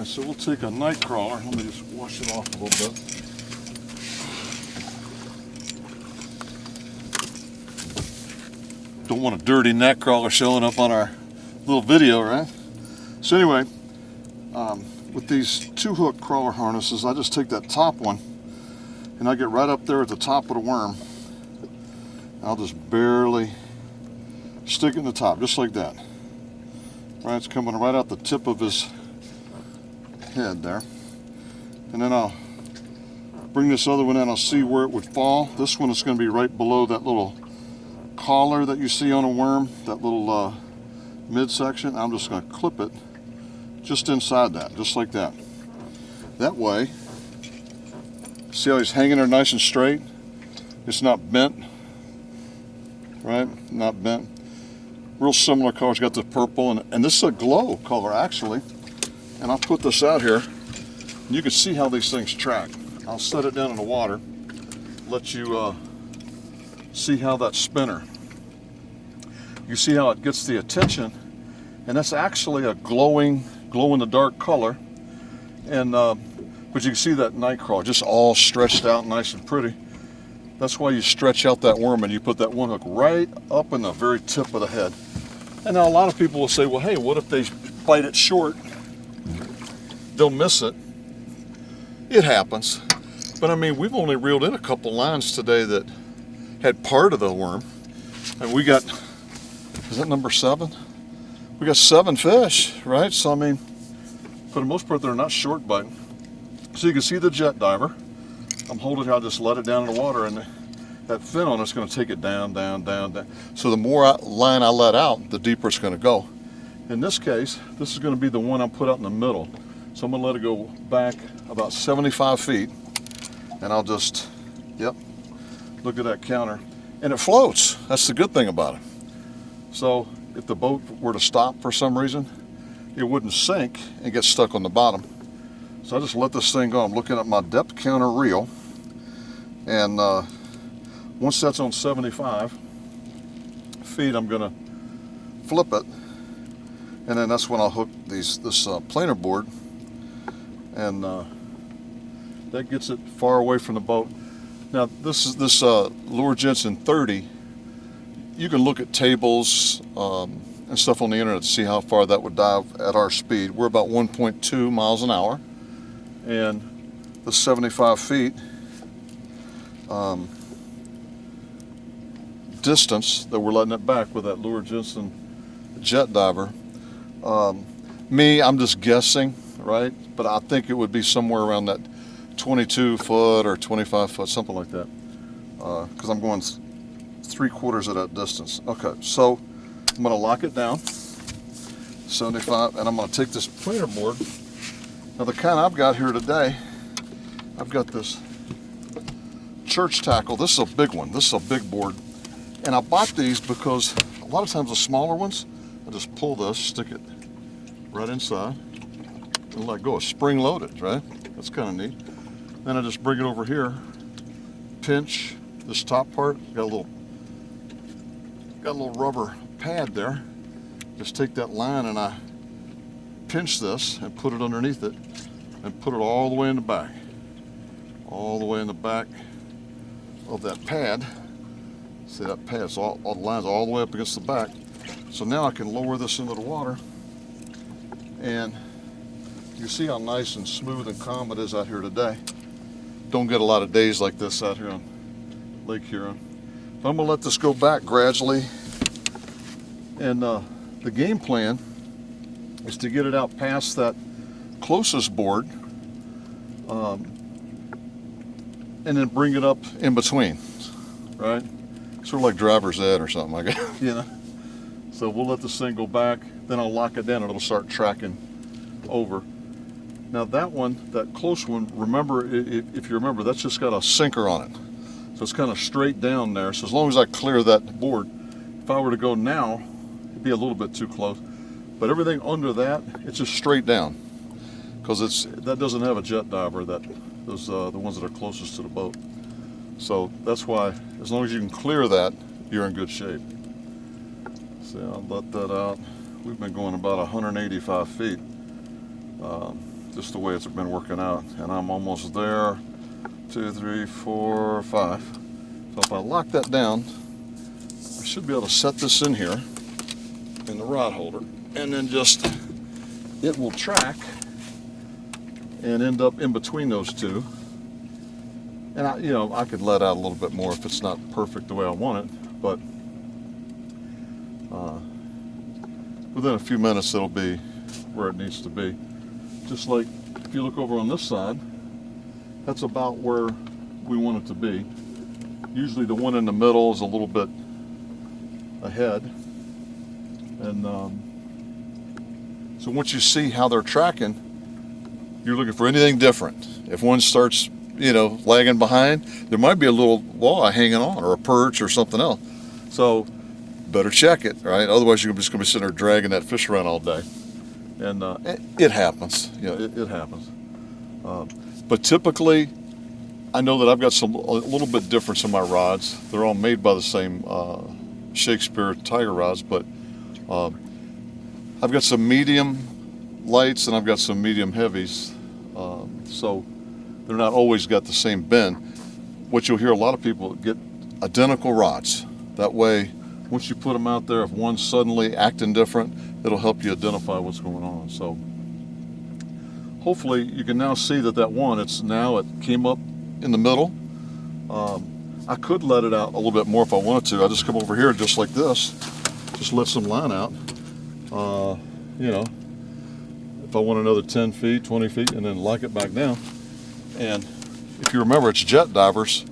Alright, so we'll take a night crawler. Let me just wash it off a little bit. Don't want a dirty neck crawler showing up on our little video, right? So anyway, with these 2-hook crawler harnesses, I just take that top one and I get right up there at the top of the worm. I'll just barely stick it in the top, just like that. Right, it's coming right out the tip of his head there. And then I'll bring this other one in, I'll see where it would fall. This one is going to be right below that little collar that you see on a worm, that little midsection. I'm just going to clip it just inside that, just like that. That way, see how he's hanging there nice and straight? It's not bent, right? Not bent. Real similar colors, got the purple, and this is a glow color actually. And I'll put this out here, and you can see how these things track. I'll set it down in the water, let you see how that spinner. You see how it gets the attention, and that's actually a glowing, glow-in-the-dark color. And but you can see that night crawler just all stretched out nice and pretty. That's why you stretch out that worm and you put that 1-hook right up in the very tip of the head. And now a lot of people will say, well, hey, what if they bite it short? They'll miss it. It happens. But I mean, we've only reeled in a couple lines today that had part of the worm. And we got, is that number 7? We got 7 fish, right? So I mean, for the most part, they're not short biting. So you can see the jet diver. I'm holding it, I'll just let it down in the water, and that fin on it's going to take it down, down, down, down. So the more line I let out, the deeper it's going to go. In this case, this is going to be the one I put out in the middle. So I'm going to let it go back about 75 feet, and I'll just, yep, look at that counter. And it floats. That's the good thing about it. So if the boat were to stop for some reason, it wouldn't sink and get stuck on the bottom. So I just let this thing go. I'm looking at my depth counter reel, and once that's on 75 feet, I'm gonna flip it, and then that's when I'll hook this planer board, and that gets it far away from the boat. Now this Lure Jensen 30. You can look at tables and stuff on the internet to see how far that would dive at our speed. We're about 1.2 miles an hour, and the 75 feet distance that we're letting it back with that Lure Jensen jet diver. I'm just guessing, right? But I think it would be somewhere around that 22 foot or 25 foot, something like that. Because I'm going 3/4 of that distance. Okay, so I'm going to lock it down, 75, and I'm going to take this planer board. Now the kind I've got here today, I've got this church tackle. This is a big one. This is a big board. And I bought these because a lot of times the smaller ones, I just pull this, stick it right inside, and let go. It's spring loaded, right? That's kind of neat. Then I just bring it over here, pinch this top part, got a little rubber pad there. Just take that line and I pinch this and put it underneath it and put it all the way in the back. All the way in the back of that pad. See that pad, so all the lines all the way up against the back. So now I can lower this into the water, and you see how nice and smooth and calm it is out here today. Don't get a lot of days like this out here on Lake Huron. But I'm gonna let this go back gradually, and the game plan is to get it out past that closest board, and then bring it up in between, right? Sort of like driver's ed or something like that, you know? So we'll let this thing go back, then I'll lock it down and it'll start tracking over. Now that one, that close one, remember, if you remember, that's just got a sinker on it. So it's kind of straight down there. So as long as I clear that board, if I were to go now, it'd be a little bit too close. But everything under that, it's just straight down. Because that doesn't have a jet diver, those the ones that are closest to the boat. So that's why, as long as you can clear that, you're in good shape. So I'll let that out. We've been going about 185 feet. just the way it's been working out. And I'm almost there. 2, 3, 4, 5. So if I lock that down, I should be able to set this in here in the rod holder, and then just it will track and end up in between those two. And I could let out a little bit more if it's not perfect the way I want it, but within a few minutes it'll be where it needs to be. Just like if you look over on this side, that's about where we want it to be. Usually the one in the middle is a little bit ahead. And so once you see how they're tracking, you're looking for anything different. If one starts, lagging behind, there might be a little walleye hanging on, or a perch or something else. So better check it, right? Otherwise you're just going to be sitting there dragging that fish around all day. And it happens, it happens. But typically, I know that I've got a little bit difference in my rods. They're all made by the same Shakespeare Tiger rods, but I've got some medium lights and I've got some medium heavies, so they're not always got the same bend. What you'll hear a lot of people get identical rods. That way, once you put them out there, if one's suddenly acting different, it'll help you identify what's going on. So hopefully you can now see that one, it came up in the middle. I could let it out a little bit more if I wanted to. I just come over here just like this, just let some line out. If I want another 10 feet, 20 feet, and then lock it back down. And if you remember, it's jet divers,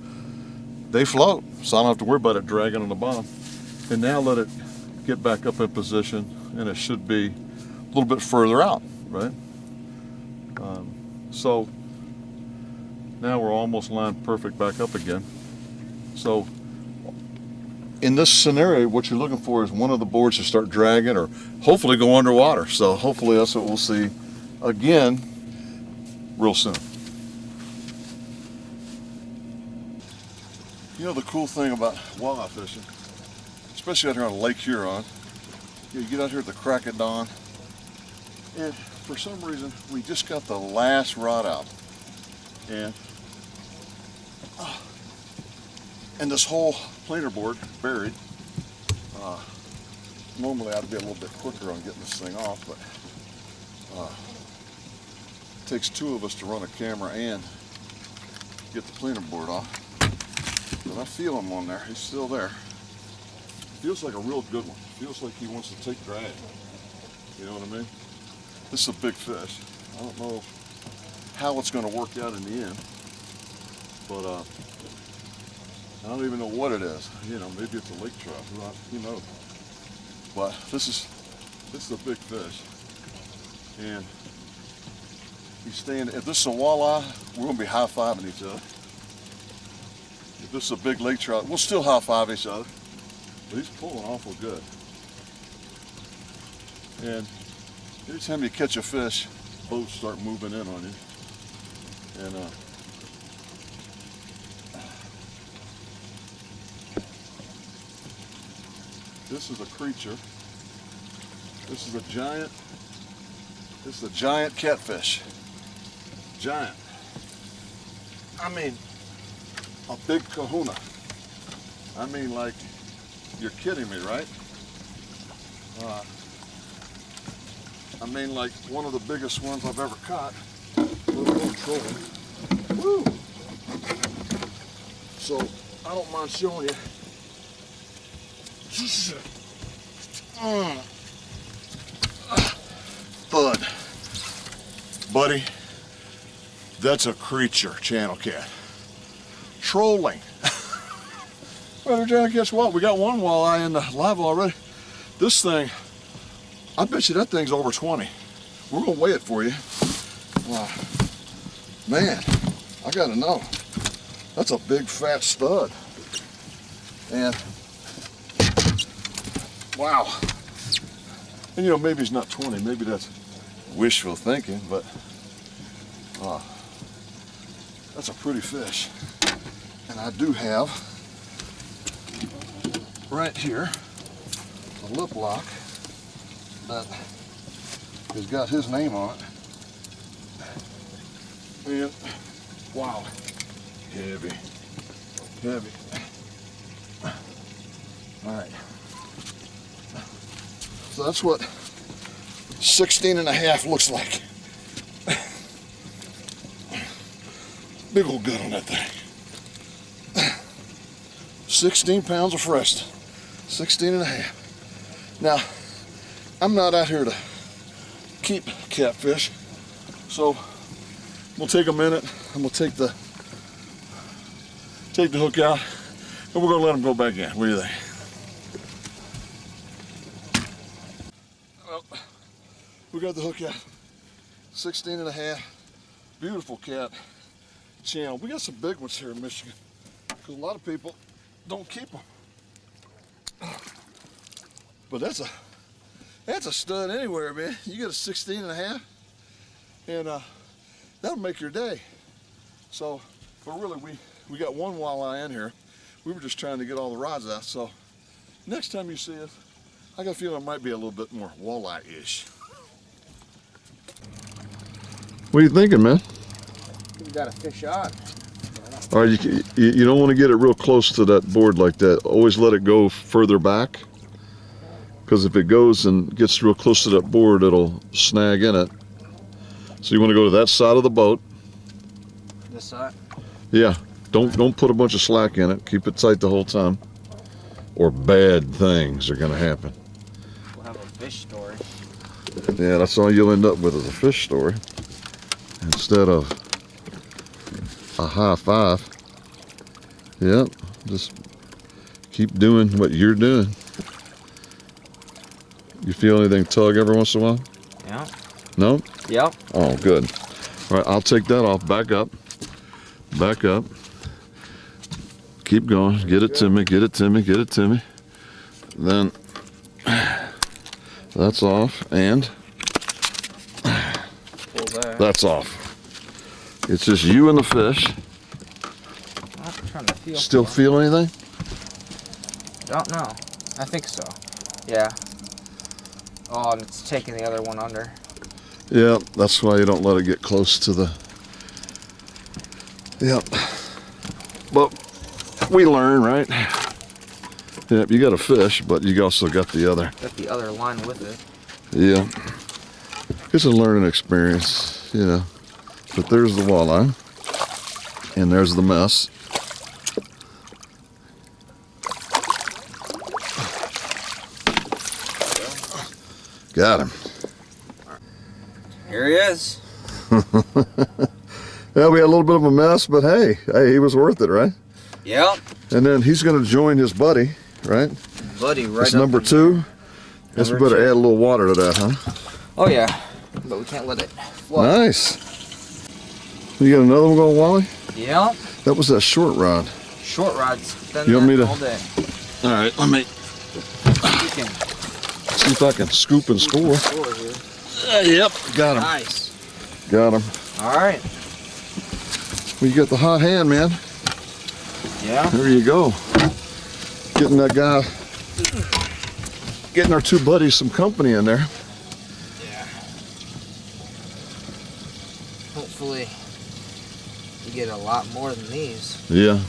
they float, so I don't have to worry about it dragging on the bottom. And now let it get back up in position, and it should be a little bit further out, right? So now we're almost lined perfect back up again. So in this scenario, what you're looking for is one of the boards to start dragging or hopefully go underwater. So hopefully that's what we'll see again real soon. The cool thing about walleye fishing, especially out here on Lake Huron, you get out here at the crack of dawn, and for some reason we just got the last rod out, and this whole planer board buried. Normally I'd be a little bit quicker on getting this thing off, but it takes two of us to run a camera and get the planer board off. But I feel him on there. He's still there. Feels like a real good one. Feels like he wants to take drag. You know what I mean? This is a big fish. I don't know how it's going to work out in the end, but I don't even know what it is. Maybe it's a lake trout. Who knows? But this is a big fish, and he's staying. If this is a walleye, we're going to be high-fiving each other. If this is a big lake trout, we'll still high-five each other. But he's pulling awful good. And anytime you catch a fish, boats start moving in on you. And this is a creature. This is a giant catfish. Giant. I mean, a big kahuna. I mean, like, you're kidding me, right? I mean, like one of the biggest ones I've ever caught. Little trolling. Woo! So I don't mind showing you. Bud, buddy, that's a creature, channel cat. Trolling. Well, they're trying to catch what? We got one walleye in the live already. This thing, I bet you that thing's over 20. We're gonna weigh it for you. Man, I gotta know. That's a big fat stud. And wow. And maybe he's not 20, maybe that's wishful thinking, but that's a pretty fish. And I do have right here a lip lock that has got his name on it. And wow, heavy, heavy. All right. So that's what 16.5 looks like. Big old gut on that thing. 16 pounds of fresh. 16.5. Now, I'm not out here to keep catfish, so we'll take a minute. I'm gonna take the hook out, and we're gonna let them go back in. What do you think? Well, we got the hook out. 16.5. Beautiful cat channel. We got some big ones here in Michigan, because a lot of people don't keep them. But that's a stud anywhere, man. You get a 16.5, and that'll make your day. So, but really, we got one walleye in here. We were just trying to get all the rods out. So, next time you see us, I got a feeling it might be a little bit more walleye-ish. What are you thinking, man? We got a fish on. All right, you don't want to get it real close to that board like that. Always let it go further back, because if it goes and gets real close to that board, it'll snag in it. So you want to go to that side of the boat. This side? Yeah, don't put a bunch of slack in it. Keep it tight the whole time, or bad things are going to happen. We'll have a fish story. Yeah, that's all you'll end up with is a fish story, instead of a high five. Yep, just keep doing what you're doing. You feel anything tug every once in a while? Yeah. No? Yep. Oh, good. All right, I'll take that off. Back up. Back up. Keep going. Get it to me. Get it to me. Get it to me. Then that's off, and Pull that. that's off. It's just you and the fish. I'm trying to feel. Still feel anything? Don't know. I think so. Yeah. Oh, and it's taking the other one under. Yeah, that's why you don't let it get close to the... Yep. But we learn, right? Yep, you got a fish, but you also got the other. Got the other line with it. Yeah. It's a learning experience, you know. But there's the walleye. And there's the mess. Got him. Here he is. Yeah, we had a little bit of a mess, but hey, he was worth it, right? Yep. And then he's going to join his buddy, right? Buddy, right. That's number 2. Guess we better add a little water to that, huh? Oh yeah, but we can't let it flood. Nice. You got another one going, Wally? Yep. That was that short rod. Short rods. Been You want me there to- all day. All right, let me You can see if I can scoop and score. score here. Yep, got him. Nice. Got him. All right. Well, you got the hot hand, man. Yeah. There you go. Getting that guy, getting our 2 buddies some company in there. Yeah. Hopefully, you get a lot more than these. Yeah.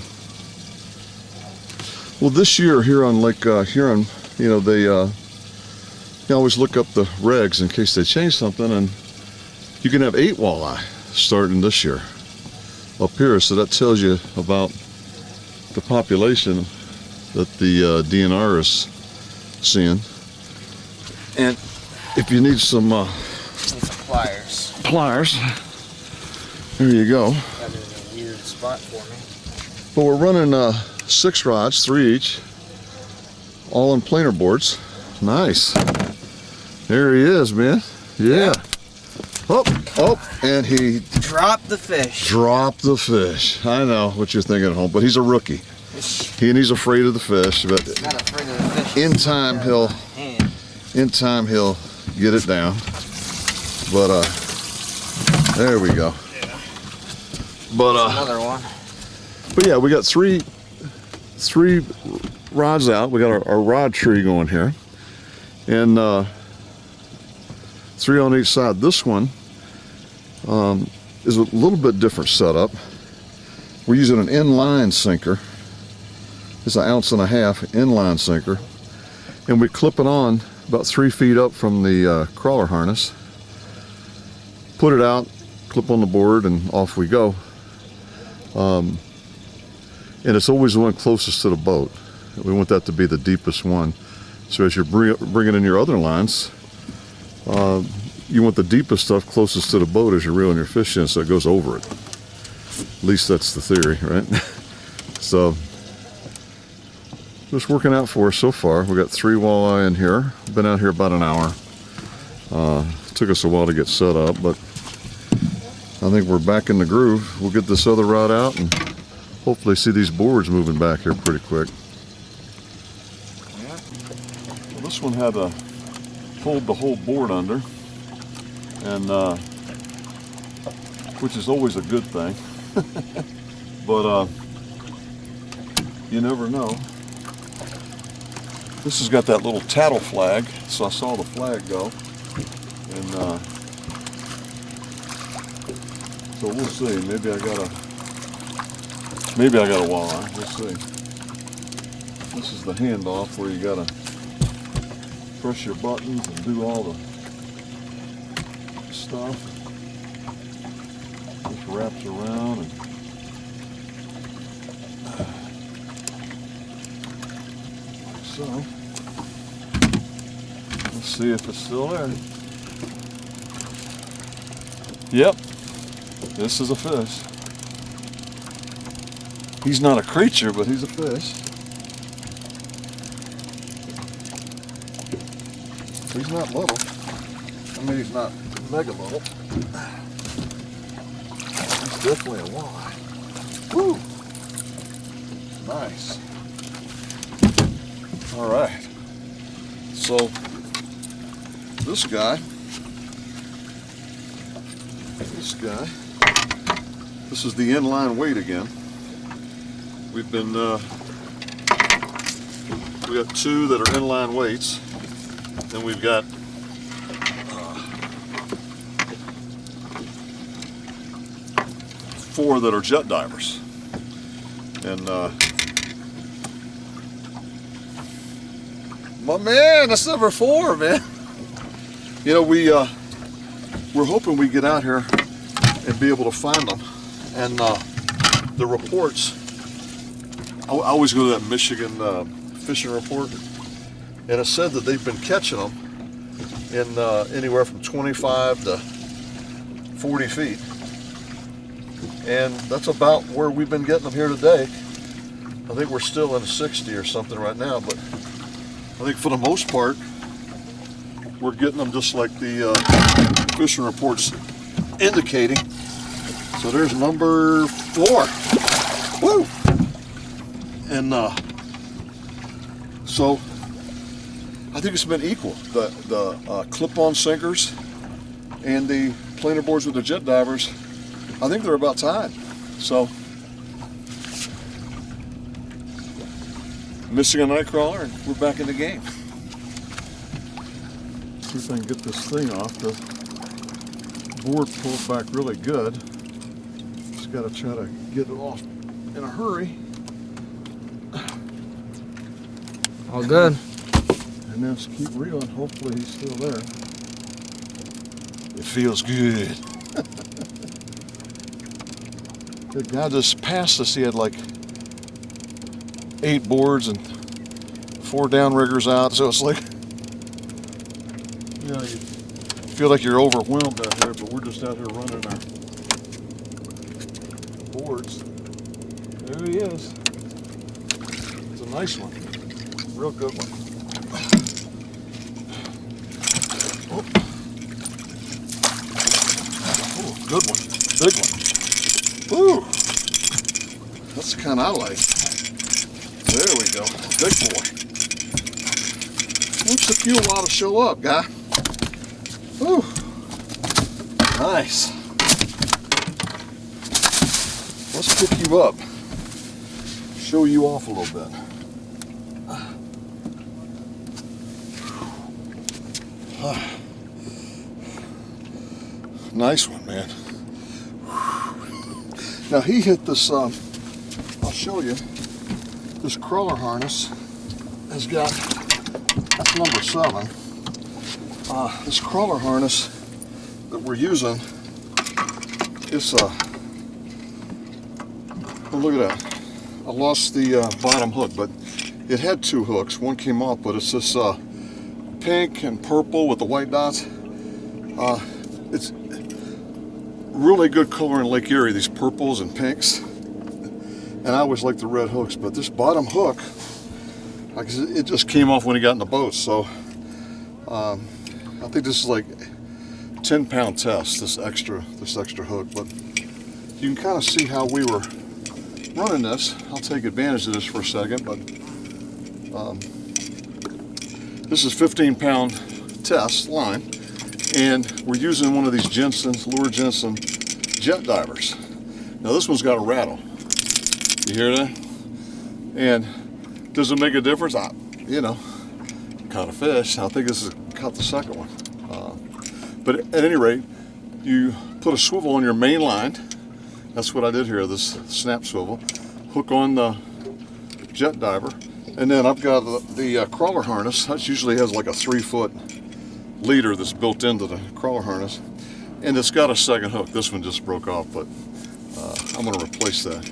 Well, this year here on Lake Huron, you know, they you always look up the regs in case they change something, and you can have 8 walleye starting this year up here. So that tells you about the population that the DNR is seeing. And if you need some Need some pliers. pliers, there you go. Got it in a weird spot for me. But we're running 6 rods, 3 each, all on planer boards. Nice. There he is, man. Yeah. Oh, and he Drop the fish. dropped the fish. I know what you're thinking at home, but he's a rookie. He's afraid of the fish, but Not afraid of the fish. in time he'll get it down. But there we go. Yeah. But Another one. but yeah, we got three rods out. We got our rod tree going here, and 3 on each side. This one, is a little bit different setup. We're using an inline sinker. It's an 1.5 ounce inline sinker, and we clip it on about 3 feet up from the crawler harness. Put it out, clip on the board, and off we go. And it's always the one closest to the boat. We want that to be the deepest one. So as you're bringing in your other lines, you want the deepest stuff closest to the boat as you're reeling your fish in, so it goes over it. At least that's the theory, right? So, just working out for us so far. We got 3 walleye in here. Been out here about an hour. Took us a while to get set up, but I think we're back in the groove. We'll get this other rod out and hopefully see these boards moving back here pretty quick. Well, this one had to hold the whole board under, and which is always a good thing. But you never know. This has got that little tattle flag, so I saw the flag go, and so we'll see. Maybe I got a walleye. We'll see. This is the handoff where you gotta press your buttons and do all the stuff. Just wraps around and so. Let's see if it's still there. Yep, this is a fish. He's not a creature, but he's a fish. He's not little. I mean, he's not mega little. He's definitely a walleye. Woo! Nice. All right. So this guy, this is the inline weight again. We've been, we got 2 that are inline weights, then we've got 4 that are jet divers, and my man, that's number 4, man. You know, we're hoping we get out here and be able to find them, and the reports. I always go to that Michigan fishing report, and it said that they've been catching them in anywhere from 25 to 40 feet, and that's about where we've been getting them here today. I think we're still in 60 or something right now, but I think for the most part we're getting them just like the fishing reports indicating. So there's number 4. Woo! And so I think it's been equal. The clip-on sinkers and the planer boards with the jet divers, I think they're about tied. So missing a night crawler, and we're back in the game. See if I can get this thing off. The board pulled back really good. Just got to try to get it off in a hurry. All good. And then just keep reeling. Hopefully he's still there. It feels good. The guy just passed us. He had like 8 boards and 4 downriggers out. So it's like, you know, you feel like you're overwhelmed out there, but we're just out here running our boards. There he is. It's a nice one. Real good one. Oh. Oh, good one. Big one. Ooh. That's the kind I like. There we go. Big boy. What's the fuel while to show up, guy? Ooh. Nice. Let's pick you up. Show you off a little bit. Nice one, man. Now he hit this, I'll show you, this crawler harness has got, that's number 7. This crawler harness that we're using, it's oh, look at that. I lost the bottom hook, but it had 2 hooks. One came off, but it's this pink and purple with the white dots. It's really good color in Lake Erie, these purples and pinks. And I always like the red hooks, but this bottom hook, like it just came off when he got in the boat. So I think this is like 10-pound test, this extra hook. But you can kind of see how we were running this. I'll take advantage of this for a second, but this is 15-pound test line, and we're using one of these Lure Jensen jet divers. Now this one's got a rattle. You hear that? And does it make a difference? You know, caught a fish. I think this is caught the second one. But at any rate, you put a swivel on your main line. That's what I did here, this snap swivel. Hook on the jet diver. And then I've got the crawler harness. That usually has like a 3-foot leader that's built into the crawler harness. And it's got a second hook. This one just broke off, but I'm going to replace that.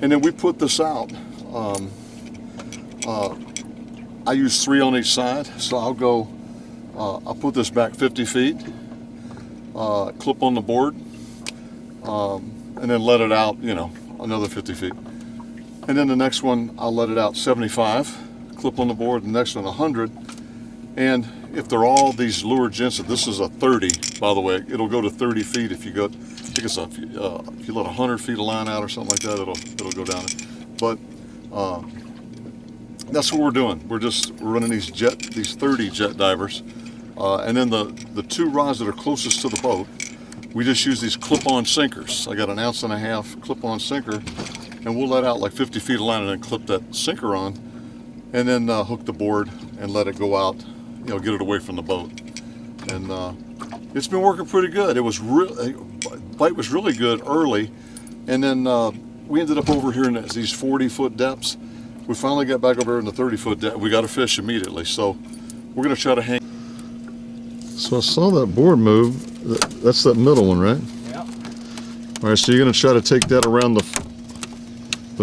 And then we put this out. I use 3 on each side, so I'll put this back 50 feet, clip on the board, and then let it out, you know, another 50 feet. And then the next one, I'll let it out 75, clip on the board, the next one 100. And if they're all these Lure Jensen, this is a 30, by the way, it'll go to 30 feet if you go, I think it's if you let 100 feet of line out or something like that, it'll go down. But that's what we're doing. We're running these 30 jet divers. And then the 2 rods that are closest to the boat, we just use these clip-on sinkers. I got an 1.5 ounce clip-on sinker, and we'll let out like 50 feet of line and then clip that sinker on, and then hook the board and let it go out, you know, get it away from the boat. And it's been working pretty good. It was bite was really good early, and then we ended up over here in these 40-foot depths. We finally got back over here in the 30-foot depth. We got a fish immediately, so we're gonna try to hang. So I saw that board move. That's that middle one, right? Yep. All right, so you're gonna try to take that around the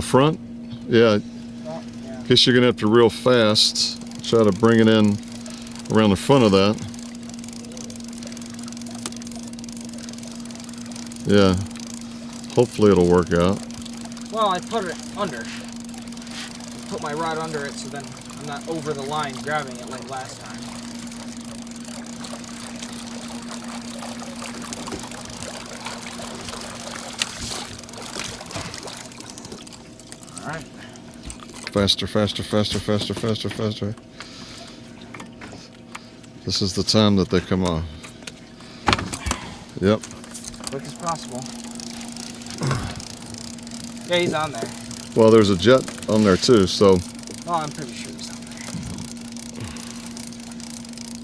front? Yeah. Yeah. Guess you're gonna have to reel fast. Try to bring it in around the front of that. Yeah. Hopefully it'll work out. Well, I put it under. Put my rod under it so then I'm not over the line grabbing it like last time. Alright. Faster, faster, faster, faster, faster, faster. This is the time that they come off. Yep. Quick as possible. Yeah, he's on there. Well, there's a jet on there too, so. Oh, I'm pretty sure he's on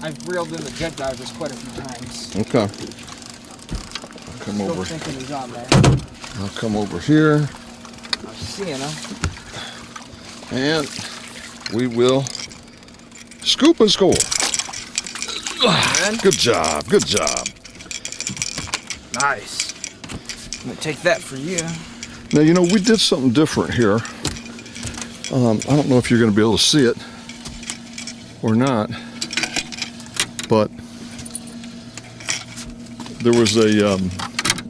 there. I've reeled in the jet divers quite a few times. Okay. I'll come Still over. thinking he's on there. I'll come over here. I'm seeing him. And we will scoop and score. Good job, good job. Nice. I'm gonna take that for you. Now, you know, we did something different here. I don't know if you're going to be able to see it or not, but there was a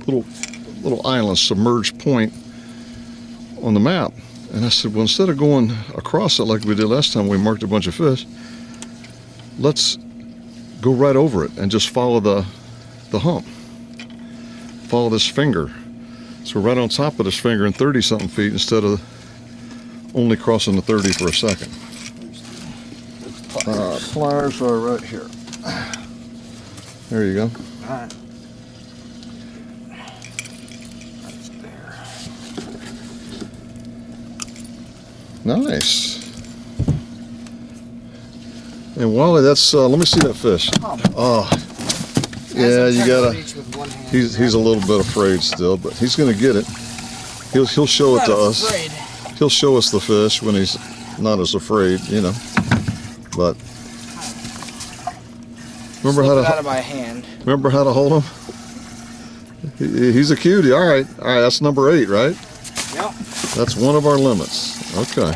little island, submerged point on the map. And I said, well, instead of going across it like we did last time, we marked a bunch of fish, let's go right over it and just follow the hump. Follow this finger. So we're right on top of this finger in 30-something feet instead of only crossing the 30 for a second. Pliers are right here. There you go. All right. That's there. Nice. And Wally, that's let me see that fish. Oh, yeah, you gotta. He's a little bit afraid still, but he's gonna get it. He'll show it to us. Afraid. He'll show us the fish when he's not as afraid, you know. But remember how to out of my hand. Remember how to hold him? He's a cutie. All right. That's number 8, right? Yep. That's one of our limits. Okay.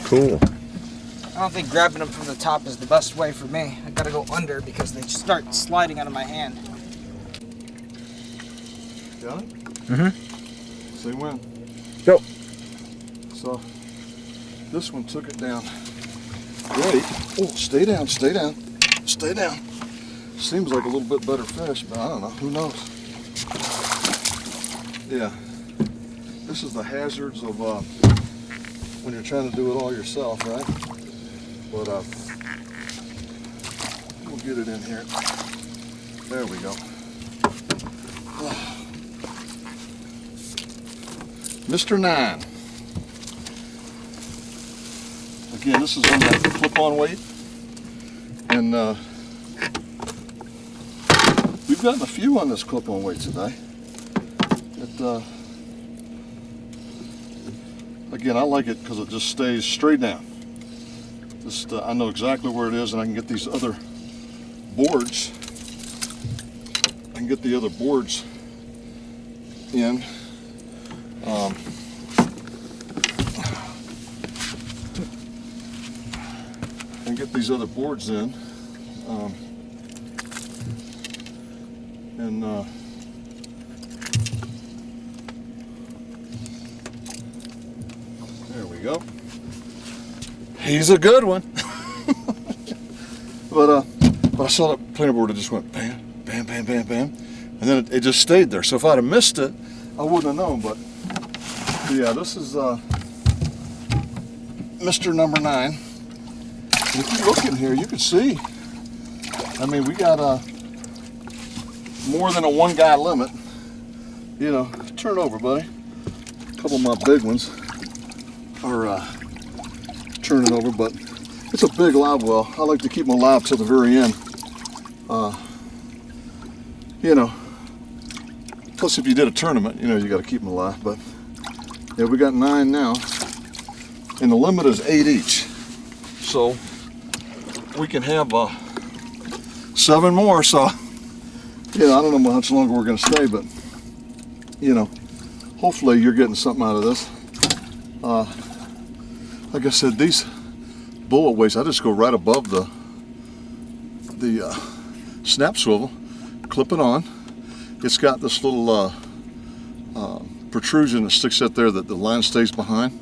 Cool. I don't think grabbing them from the top is the best way for me. I gotta go under because they start sliding out of my hand. Got it? Mm-hmm. Say when. Go. So this one took it down. Great. Oh, stay down, stay down, stay down. Seems like a little bit better fish, but I don't know. Who knows? Yeah. This is the hazards of when you're trying to do it all yourself, right? But we'll get it in here. There we go. Mr. 9. Again, this is on that clip-on weight, and we've gotten a few on this clip-on weight today. Again, I like it because it just stays straight down. Just I know exactly where it is, and I can get these other boards. I can get the other boards in. And get these other boards in, there we go. He's a good one. but I saw that planer board, it just went bam, bam, bam, bam, bam, and then it just stayed there. So if I'd have missed it, I wouldn't have known. But yeah, this is Mr. number 9. And if you look in here, you can see, I mean, we got more than a one guy limit. You know, turn it over, buddy. A couple of my big ones are turning over, but it's a big live well. I like to keep them alive till the very end. You know, plus if you did a tournament, you know, you got to keep them alive. But yeah, we got 9 now, and the limit is 8 each. So we can have 7 more. So yeah, I don't know how much longer we're going to stay, but you know, hopefully you're getting something out of this. Like I said, these bullet weights, I just go right above the snap swivel, clip it on. It's got this little protrusion that sticks out there that the line stays behind.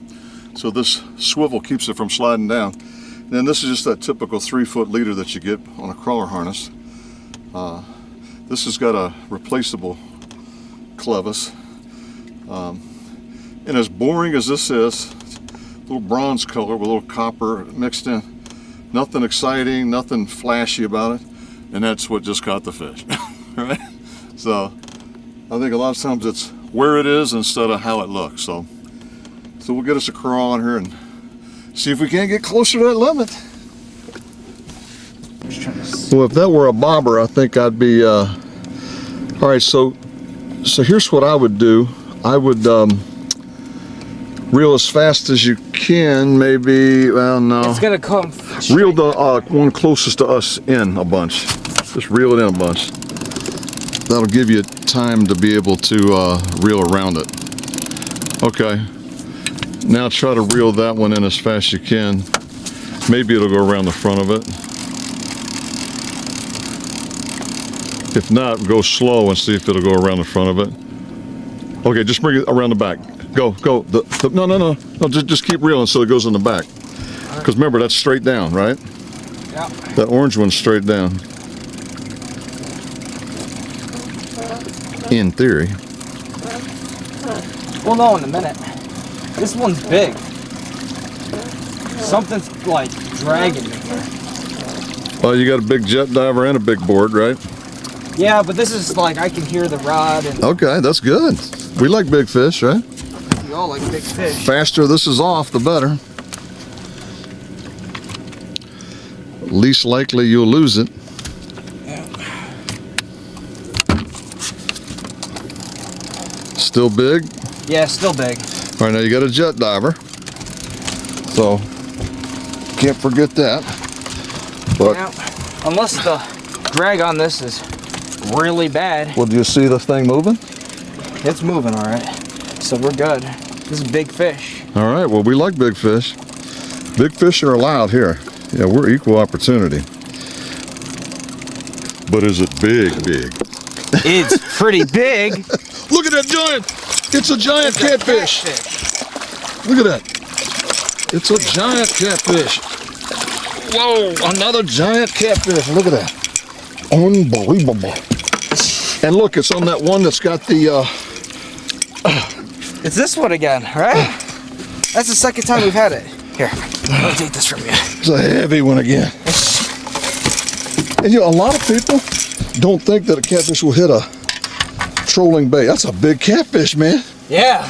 So this swivel keeps it from sliding down. And then this is just that typical 3-foot leader that you get on a crawler harness. This has got a replaceable clevis. And as boring as this is, little bronze color with a little copper mixed in. Nothing exciting, nothing flashy about it. And that's what just caught the fish, right? So I think a lot of times it's where it is instead of how it looks. So we'll get us a crawl on here and see if we can't get closer to that limit. Well, if that were a bobber, I think I'd be, all right, so here's what I would do. I would reel as fast as you can, maybe, well, no. It's gonna come Reel the one closest to us in a bunch. Just reel it in a bunch. That'll give you time to be able to reel around it. Okay. Now try to reel that one in as fast as you can. Maybe it'll go around the front of it. If not, go slow and see if it'll go around the front of it. Okay, just bring it around the back. Go. No. Just keep reeling so it goes in the back. Because remember, that's straight down, right? Yeah. That orange one's straight down. In theory. We'll know in a minute. This one's big. Something's like dragging me here. Well, you got a big jet diver and a big board, right? Yeah, but this is like I can hear the rod and Okay, that's good. We like big fish, right? we all like big fish. Faster this is off, the better. Least likely you'll lose it. Still big? Yeah, still big. All right, now you got a jet diver. So, can't forget that. But, Yeah, unless the drag on this is really bad. well, do you see this thing moving? It's moving all right. So we're good. This is big fish. All right, well, we like big fish. Big fish are allowed here. Yeah, we're equal opportunity. But is it big? It's pretty big. Look at that giant! It's a giant catfish. Look at that. It's a giant catfish. Whoa, another giant catfish. Look at that. Unbelievable. And look, it's on that one that's got the... It's this one again, right? That's the second time we've had it. Here, let me take this from you. It's a heavy one again. And you know, a lot of people don't think that a catfish will hit a trolling bait. That's a big catfish, man. Yeah.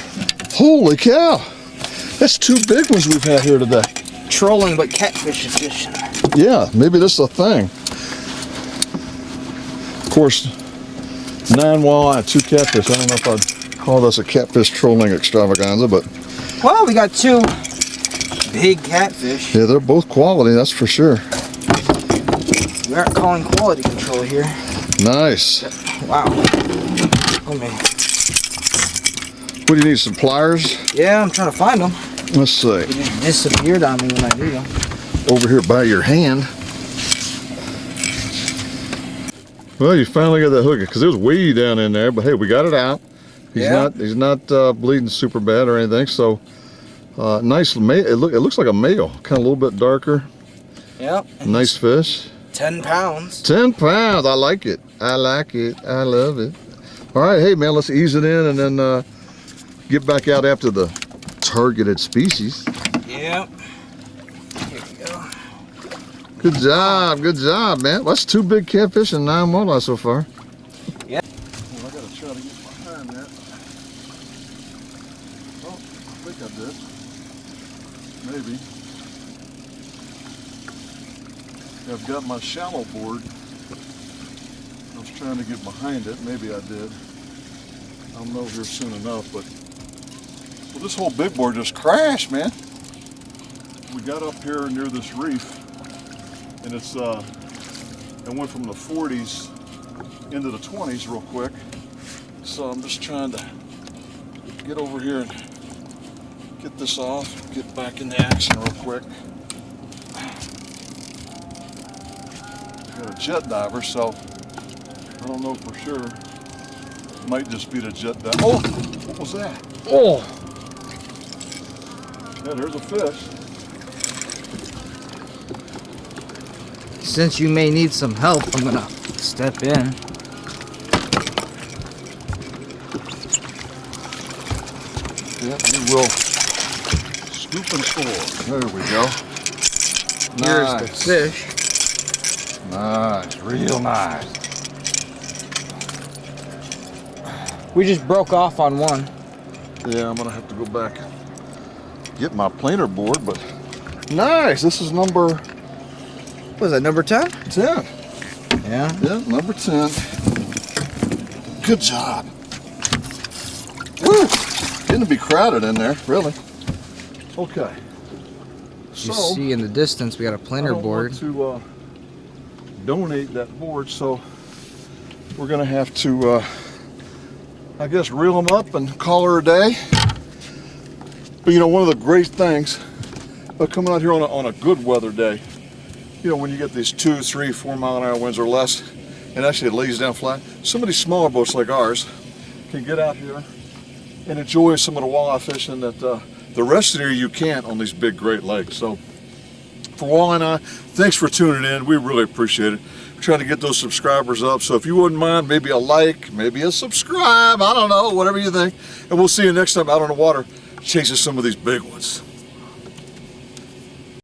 Holy cow. That's 2 big ones we've had here today. Trolling, but catfish is fishing. Yeah, maybe this is a thing. Of course, 9 walleye, 2 catfish. I don't know if I'd call this a catfish trolling extravaganza, but... Well, we got 2 big catfish. yeah, they're both quality, that's for sure. We aren't calling quality control here. Nice. Wow. Oh, man. What do you need, some pliers? Yeah, I'm trying to find them. Let's see. They just disappeared on me when I need them. Over here by your hand. Well, you finally got that hook, because it was way down in there, but hey, we got it out. He's not bleeding super bad or anything, so nice. It looks like a male, kind of a little bit darker. Yep. Nice fish. 10 pounds. 10 pounds. I like it. I like it. I love it. All right, hey man, let's ease it in and then get back out after the targeted species. Yep. Here we go. Good job, man. That's 2 big catfish and 9 walleye so far. Yeah. Well, I gotta try to get behind that. Oh, I think I did. Maybe. I've got my shallow board. I was trying to get behind it. Maybe I did. I'll know here soon enough, but well, this whole big board just crashed, man. We got up here near this reef, and it went from the 40s into the 20s real quick. So I'm just trying to get over here and get this off, get back into action real quick. Got a jet diver, so I don't know for sure. Might just be the jet diver. Oh, what was that? Oh, yeah, there's a fish. Since you may need some help, I'm gonna step in. Yeah, we will scoop and score. There we go. Here's the fish. Nice, real nice. We just broke off on one. Yeah, I'm gonna have to go back get my planer board, but nice. This is number, What was that, number 10? 10. Yeah. Yeah, number 10. Good job. Woo! Getting to be crowded in there, really. Okay. You see in the distance we got a planer board. I don't want to donate that board, so we're gonna have to I guess reel them up and call her a day. But you know, one of the great things about coming out here on a good weather day, you know, when you get these 2, 3, 4 mile an hour winds or less, and actually it lays down flat, some of these smaller boats like ours can get out here and enjoy some of the walleye fishing that the rest of the year you can't on these big Great Lakes. So for Walleye and I, thanks for tuning in. We really appreciate it. We're trying to get those subscribers up. So if you wouldn't mind, maybe a like, maybe a subscribe, I don't know, whatever you think. And we'll see you next time out on the water chasing some of these big ones.